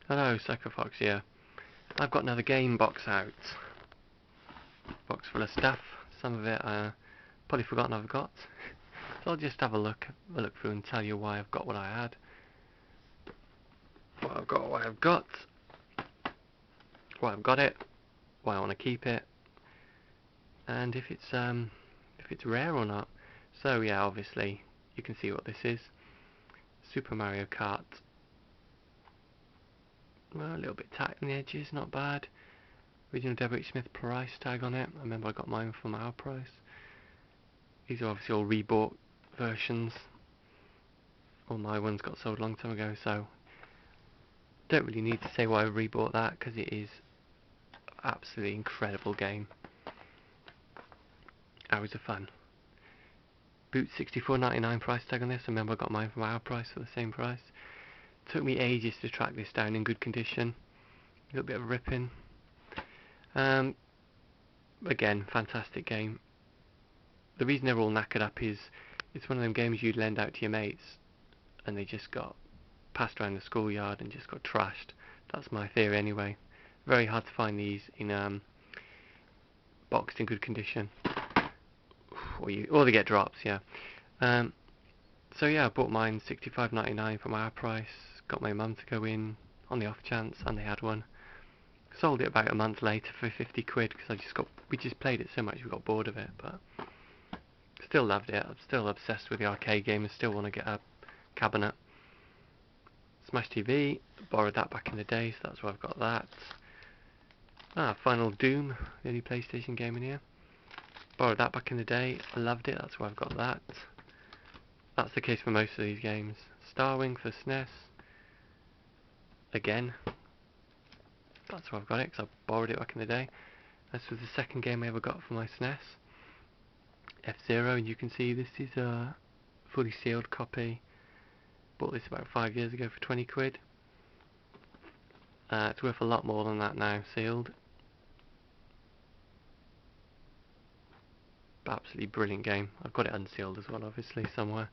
Hello, Psycho Fox here. I've got another game box out. Box full of stuff. Some of it probably forgotten I've got. So I'll just have a look through and tell you why I've got what I had. Why I've got what I've got. Why I've got it. Why I want to keep it. And if it's rare or not. So yeah, obviously you can see what this is. Super Mario Kart. Well, a little bit tight on the edges, not bad. Original W. Smith price tag on it. I remember I got mine from our price. These are obviously all rebought versions. All my ones got sold a long time ago, so don't really need to say why I rebought that, because it is an absolutely incredible game. Hours of fun. Boot $64.99 price tag on this. I remember I got mine from our price for the same price. Took me ages to track this down in good condition. A little bit of ripping. Again, fantastic game. The reason they're all knackered up is it's one of them games you'd lend out to your mates and they just got passed around the schoolyard and just got trashed. That's my theory anyway. Very hard to find these in boxed in good condition. Or they get drops, yeah. So yeah, I bought mine $65.99 from our price. Got my mum to go in on the off chance, and they had one. Sold it about a month later for 50 quid because we just played it so much we got bored of it, but still loved it. I'm still obsessed with the arcade game and still want to get a cabinet. Smash TV, borrowed that back in the day, so that's why I've got that. Final Doom, the only PlayStation game in here. Borrowed that back in the day, I loved it, that's why I've got that. That's the case for most of these games. Starwing for SNES. Again, that's why I've got it, because I borrowed it back in the day. This was the second game I ever got for my SNES. F-Zero, and you can see this is a fully sealed copy. Bought this about 5 years ago for 20 quid. It's worth a lot more than that now, sealed. Absolutely brilliant game. I've got it unsealed as well, obviously, somewhere.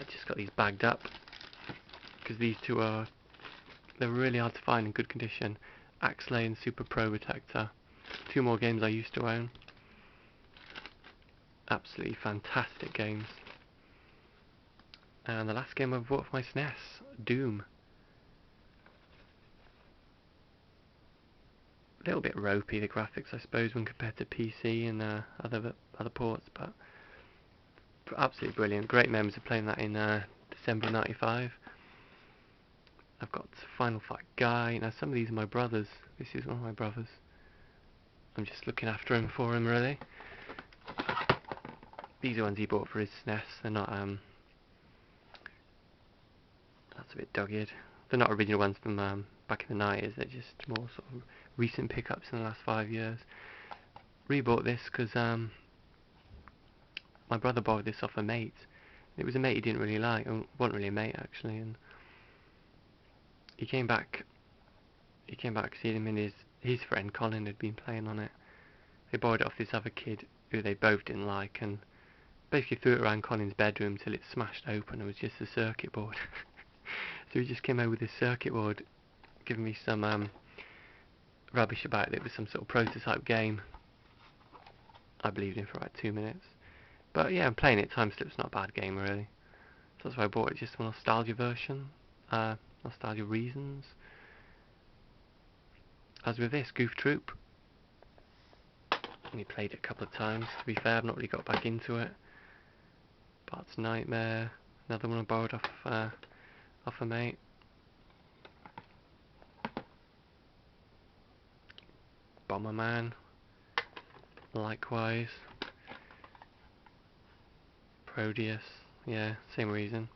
Just got these bagged up, because these two they're really hard to find in good condition. Axley and Super Pro Protector. Two more games I used to own. Absolutely fantastic games. And the last game I bought for my SNES, Doom. A little bit ropey, the graphics, I suppose, when compared to PC and other ports, but absolutely brilliant. Great memories of playing that in December '95. I've got Final Fight Guy. Now some of these are my brothers. This is one of my brothers. I'm just looking after him for him, really. These are ones he bought for his SNES. They're not that's a bit dogged. They're not original ones from back in the 90s. They're just more sort of recent pickups in the last 5 years. Rebought this because my brother borrowed this off a mate. It was a mate he didn't really like. It wasn't really a mate actually, and he came back to see him, and his friend Colin had been playing on it. They borrowed it off this other kid who they both didn't like, and basically threw it around Colin's bedroom till it smashed open. It was just a circuit board. So he just came over with this circuit board, giving me some rubbish about it. It was some sort of prototype game. I believed him for about 2 minutes. But yeah, I'm playing it. Time Slip's not a bad game, really. So that's why I bought it, just a nostalgia version. Nostalgia reasons. As with this, Goof Troop. Only played it a couple of times. To be fair, I've not really got back into it. Bart's Nightmare. Another one I borrowed off a mate. Bomberman. Likewise. Proteus. Yeah, same reason.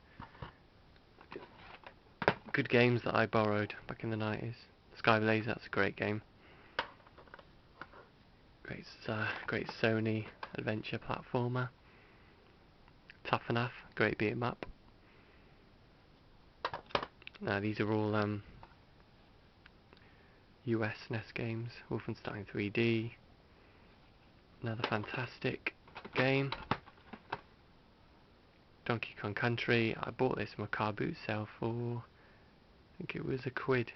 Good games that I borrowed back in the 90s. Skyblaze, that's a great game. Great Sony adventure platformer. Tough Enough, great beat 'em up. Now these are all US NES games. Wolfenstein 3D. Another fantastic game. Donkey Kong Country. I bought this from a car boot sale for think it was £1.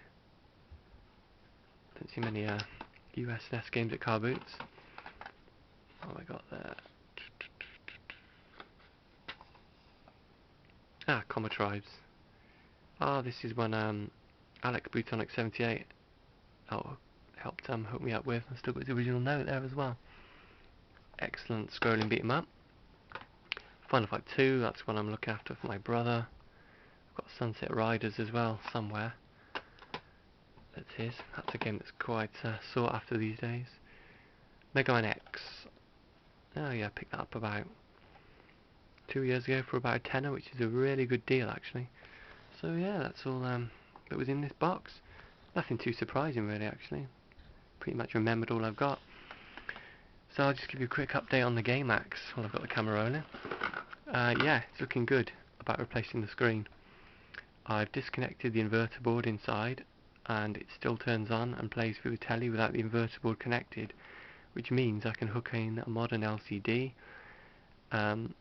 Don't see many US NES games at car boots. What have I got there? Ah, Comma Tribes. Ah, this is one Alec Brutonic78 helped hook me up with. I still got the original note there as well. Excellent scrolling beat 'em up. Final Fight 2, that's one I'm looking after for my brother. I've got Sunset Riders as well, somewhere. That's his. That's a game that's quite sought after these days. Mega Man X. Oh yeah, I picked that up about 2 years ago for about a tenner, which is a really good deal actually. So yeah, that's all that was in this box. Nothing too surprising really actually. Pretty much remembered all I've got. So I'll just give you a quick update on the Game Axe while I've got the camera rolling. Yeah, it's looking good about replacing the screen. I've disconnected the inverter board inside and it still turns on and plays through the telly without the inverter board connected, which means I can hook in a modern LCD. I've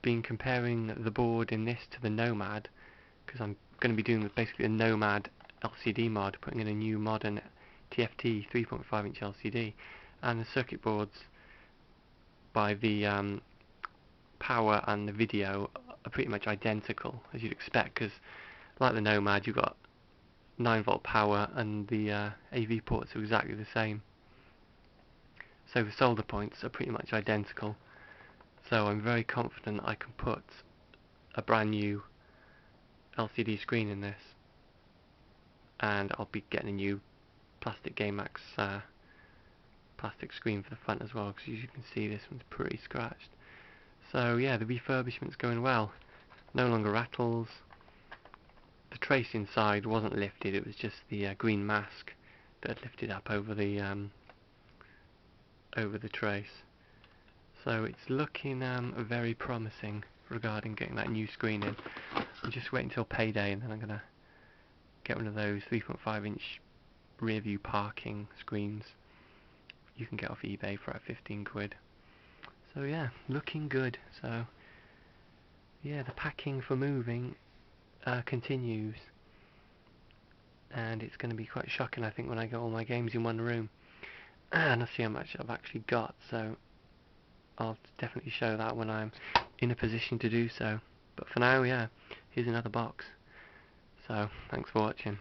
been comparing the board in this to the Nomad, because I'm going to be doing basically a Nomad LCD mod, putting in a new modern TFT 3.5 inch LCD, and the circuit boards by the power and the video are pretty much identical, as you'd expect, because like the Nomad you've got 9-volt power and the AV ports are exactly the same, so the solder points are pretty much identical. So I'm very confident I can put a brand new LCD screen in this, and I'll be getting a new plastic Game Axe plastic screen for the front as well, because as you can see this one's pretty scratched. So yeah, the refurbishment's going well. No longer rattles. The trace inside wasn't lifted, it was just the green mask that had lifted up over the trace. So it's looking very promising regarding getting that new screen in. I'm just waiting until payday and then I'm going to get one of those 3.5 inch rear view parking screens you can get off eBay for about 15 quid. So yeah, looking good. So yeah, the packing for moving continues, and it's going to be quite shocking I think when I get all my games in one room and I see how much I've actually got, so I'll definitely show that when I'm in a position to do so. But for now, yeah, here's another box. So thanks for watching.